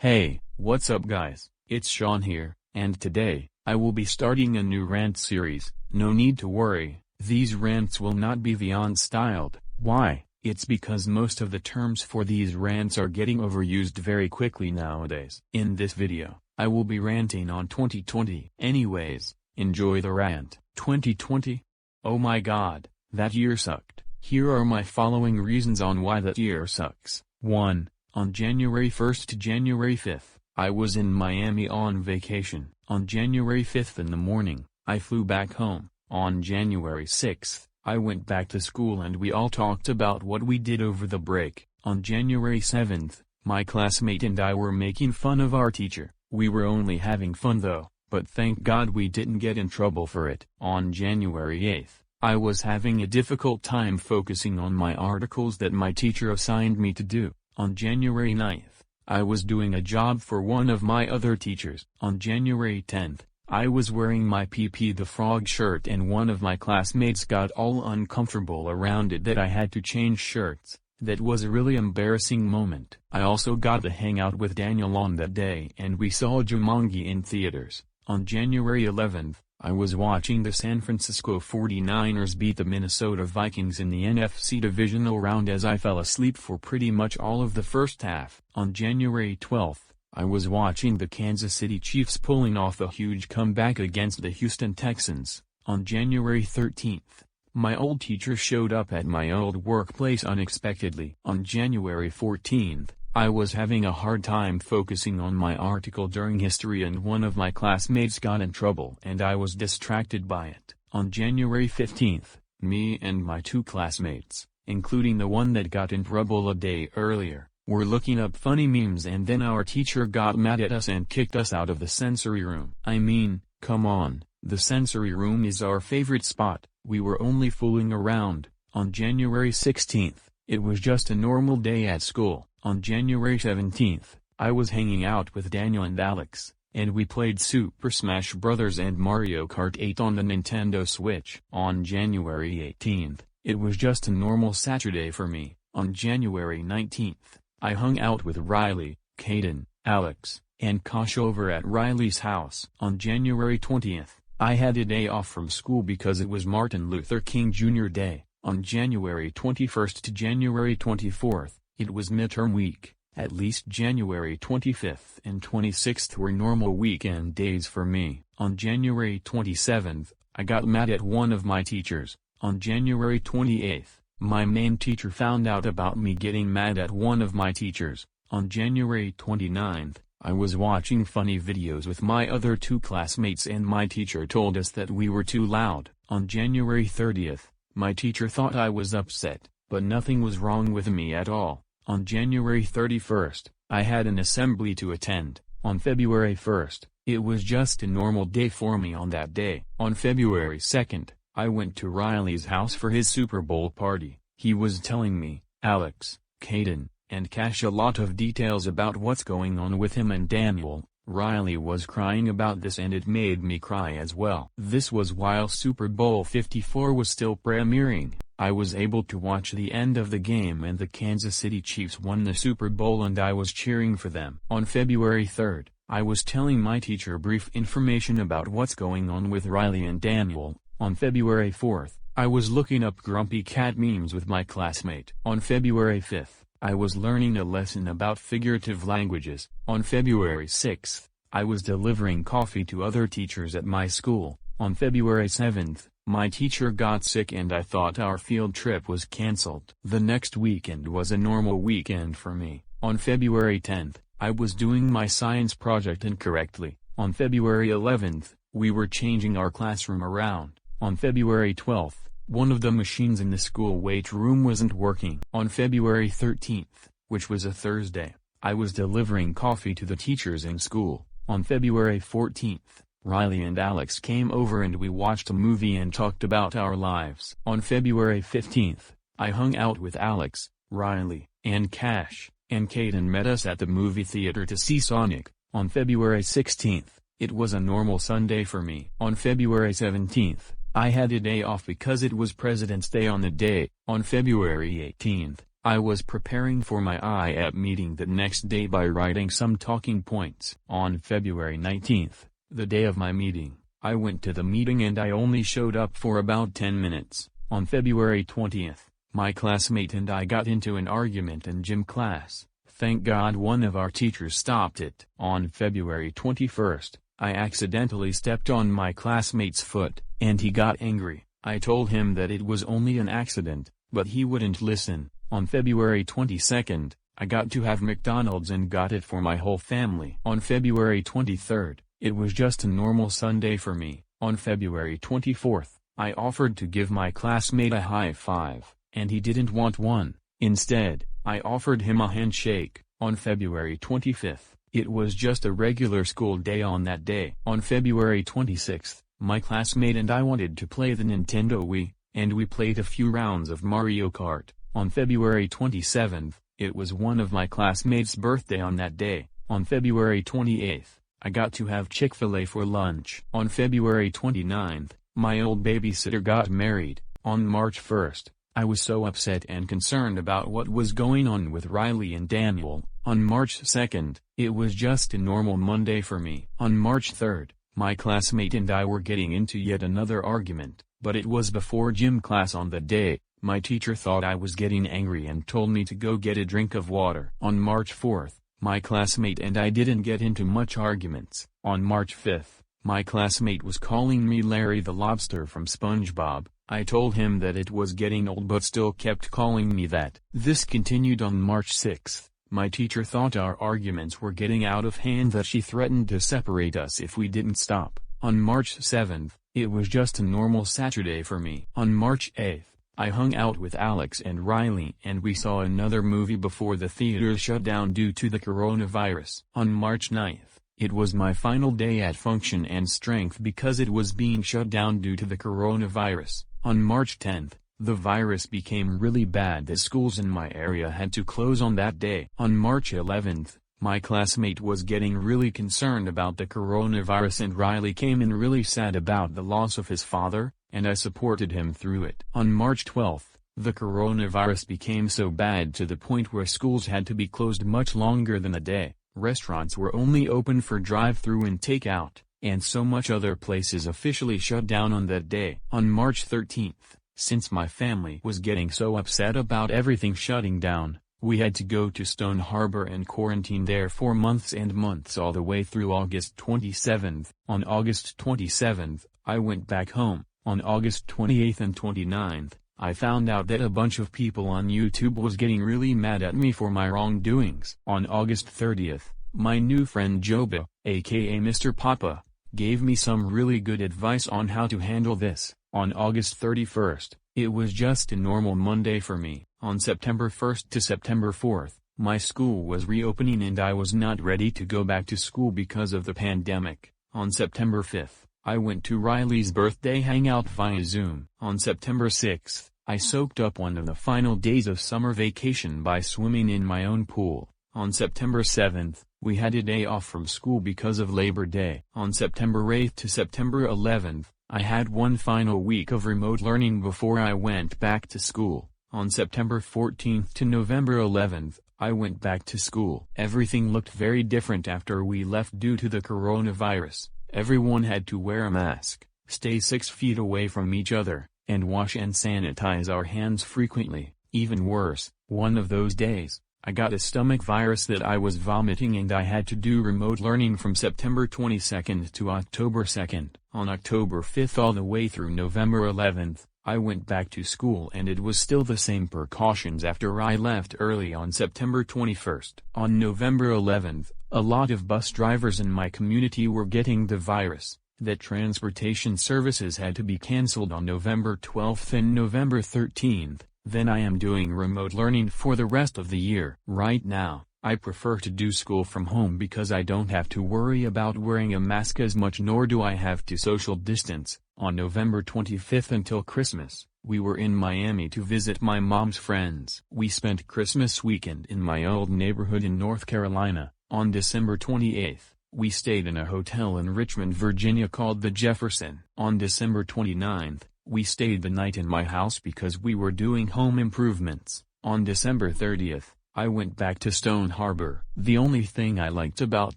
Hey, what's up guys, it's Shaun here, and today, I will be starting a new rant series. No need to worry, these rants will not be beyond styled. Why? It's because most of the terms for these rants are getting overused very quickly nowadays. In this video, I will be ranting on 2020. Anyways, enjoy the rant. 2020? Oh my god, that year sucked. Here are my following reasons on why that year sucks. 1. On January 1st to January 5th, I was in Miami on vacation. On January 5th in the morning, I flew back home. On January 6th, I went back to school and we all talked about what we did over the break. On January 7th, my classmate and I were making fun of our teacher. We were only having fun though, but thank God we didn't get in trouble for it. On January 8th, I was having a difficult time focusing on my articles that my teacher assigned me to do. On January 9th, I was doing a job for one of my other teachers. On January 10th, I was wearing my PP the Frog shirt and one of my classmates got all uncomfortable around it that I had to change shirts. That was a really embarrassing moment. I also got to hang out with Daniel on that day and we saw Jumanji in theaters. On January 11th, I was watching the San Francisco 49ers beat the Minnesota Vikings in the NFC divisional round as I fell asleep for pretty much all of the first half. On January 12th, I was watching the Kansas City Chiefs pulling off a huge comeback against the Houston Texans. On January 13th, my old teacher showed up at my old workplace unexpectedly. On January 14th, I was having a hard time focusing on my article during history and one of my classmates got in trouble and I was distracted by it. On January 15th, me and my two classmates, including the one that got in trouble a day earlier, were looking up funny memes and then our teacher got mad at us and kicked us out of the sensory room. I mean, come on, the sensory room is our favorite spot. We were only fooling around. On January 16th, it was just a normal day at school. On January 17th, I was hanging out with Daniel and Alex, and we played Super Smash Bros. And Mario Kart 8 on the Nintendo Switch. On January 18th, it was just a normal Saturday for me. On January 19th, I hung out with Riley, Caden, Alex, and Kosh over at Riley's house. On January 20th, I had a day off from school because it was Martin Luther King Jr. Day. On January 21st to January 24th, it was midterm week. At least January 25th and 26th were normal weekend days for me. On January 27th, I got mad at one of my teachers. On January 28th, my main teacher found out about me getting mad at one of my teachers. On January 29th, I was watching funny videos with my other two classmates and my teacher told us that we were too loud. On January 30th, my teacher thought I was upset, but nothing was wrong with me at all. On January 31st, I had an assembly to attend. On February 1st, it was just a normal day for me on that day. On February 2nd, I went to Riley's house for his Super Bowl party. He was telling me, Alex, Caden, and Cash a lot of details about what's going on with him and Daniel. Riley was crying about this and it made me cry as well. This was while Super Bowl 54 was still premiering. I was able to watch the end of the game and the Kansas City Chiefs won the Super Bowl and I was cheering for them. On February 3rd, I was telling my teacher brief information about what's going on with Riley and Daniel. On February 4th, I was looking up Grumpy Cat memes with my classmate. On February 5th, I was learning a lesson about figurative languages. On February 6th, I was delivering coffee to other teachers at my school. On February 7th, my teacher got sick and I thought our field trip was cancelled. The next weekend was a normal weekend for me. On February 10th, I was doing my science project incorrectly. On February 11th, we were changing our classroom around. On February 12th, one of the machines in the school weight room wasn't working. On February 13th, which was a Thursday, I was delivering coffee to the teachers in school. On February 14th, Riley and Alex came over and we watched a movie and talked about our lives. On February 15th, I hung out with Alex, Riley, and Cash, and Caden met us at the movie theater to see Sonic. On February 16th, it was a normal Sunday for me. On February 17th, I had a day off because it was President's Day on the day. On February 18th, I was preparing for my IAP meeting the next day by writing some talking points. On February 19th, the day of my meeting, I went to the meeting and I only showed up for about 10 minutes. On February 20th, my classmate and I got into an argument in gym class. Thank God one of our teachers stopped it. On February 21st, I accidentally stepped on my classmate's foot, and he got angry. I told him that it was only an accident, but he wouldn't listen. On February 22nd, I got to have McDonald's and got it for my whole family. On February 23rd, it was just a normal Sunday for me. On February 24th, I offered to give my classmate a high five, and he didn't want one. Instead, I offered him a handshake. On February 25th, it was just a regular school day on that day. On February 26th, my classmate and I wanted to play the Nintendo Wii, and we played a few rounds of Mario Kart. On February 27th, it was one of my classmates' birthday on that day. On February 28th, I got to have Chick-fil-A for lunch. On February 29th, my old babysitter got married. On March 1st, I was so upset and concerned about what was going on with Riley and Daniel. On March 2nd, it was just a normal Monday for me. On March 3rd, my classmate and I were getting into yet another argument, but it was before gym class on the day. My teacher thought I was getting angry and told me to go get a drink of water. On March 4th, my classmate and I didn't get into much arguments. On March 5th, my classmate was calling me Larry the Lobster from SpongeBob. I told him that it was getting old but still kept calling me that. This continued on March 6th. My teacher thought our arguments were getting out of hand that she threatened to separate us if we didn't stop. On March 7th, it was just a normal Saturday for me. On March 8th, I hung out with Alex and Riley and we saw another movie before the theaters shut down due to the coronavirus. On March 9th, it was my final day at Function and Strength because it was being shut down due to the coronavirus. On March 10th, the virus became really bad that schools in my area had to close on that day. On March 11th, my classmate was getting really concerned about the coronavirus and Riley came in really sad about the loss of his father, and I supported him through it. On March 12th, the coronavirus became so bad to the point where schools had to be closed much longer than a day. Restaurants were only open for drive-through and takeout, and so much other places officially shut down on that day. On March 13th, since my family was getting so upset about everything shutting down, we had to go to Stone Harbor and quarantine there for months and months all the way through August 27th. On August 27th, I went back home. On August 28th and 29th, I found out that a bunch of people on YouTube was getting really mad at me for my wrongdoings. On August 30th, my new friend Joba, aka Mr. Papa, gave me some really good advice on how to handle this. On August 31st, it was just a normal Monday for me. On September 1st to September 4th, my school was reopening and I was not ready to go back to school because of the pandemic. On September 5th, I went to Riley's birthday hangout via Zoom. On September 6th, I soaked up one of the final days of summer vacation by swimming in my own pool. On September 7th, we had a day off from school because of Labor Day. On September 8th to September 11th, I had one final week of remote learning before I went back to school. On September 14th to November 11th, I went back to school. Everything looked very different after we left due to the coronavirus. Everyone had to wear a mask, stay 6 feet away from each other, and wash and sanitize our hands frequently. Even worse, one of those days, I got a stomach virus that I was vomiting and I had to do remote learning from September 22nd to October 2nd. On October 5th all the way through November 11th, I went back to school and it was still the same precautions after I left early on September 21st. On November 11th, a lot of bus drivers in my community were getting the virus. That transportation services had to be cancelled on November 12th and November 13th. Then I am doing remote learning for the rest of the year. Right now, I prefer to do school from home because I don't have to worry about wearing a mask as much nor do I have to social distance. On November 25th until Christmas, we were in Miami to visit my mom's friends. We spent Christmas weekend in my old neighborhood in North Carolina. On December 28th, we stayed in a hotel in Richmond, Virginia called the Jefferson. On December 29th, we stayed the night in my house because we were doing home improvements. On December 30th, I went back to Stone Harbor. The only thing I liked about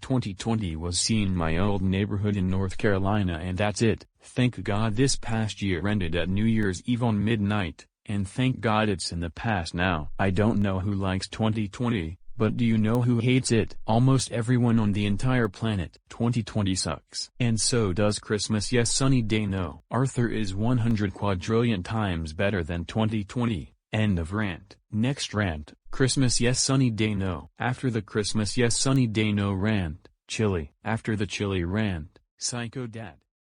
2020 was seeing my old neighborhood in North Carolina, and that's it. Thank God this past year ended at New Year's Eve on midnight, and thank God it's in the past now. I don't know who likes 2020, but do you know who hates it? Almost everyone on the entire planet. 2020 sucks. And so does Christmas. Yes, sunny day. No. Arthur is 100 quadrillion times better than 2020. End of rant. Next rant. Christmas yes sunny day no. After the Christmas yes sunny day no rant. Chilly. After the chilly rant. Psycho dad.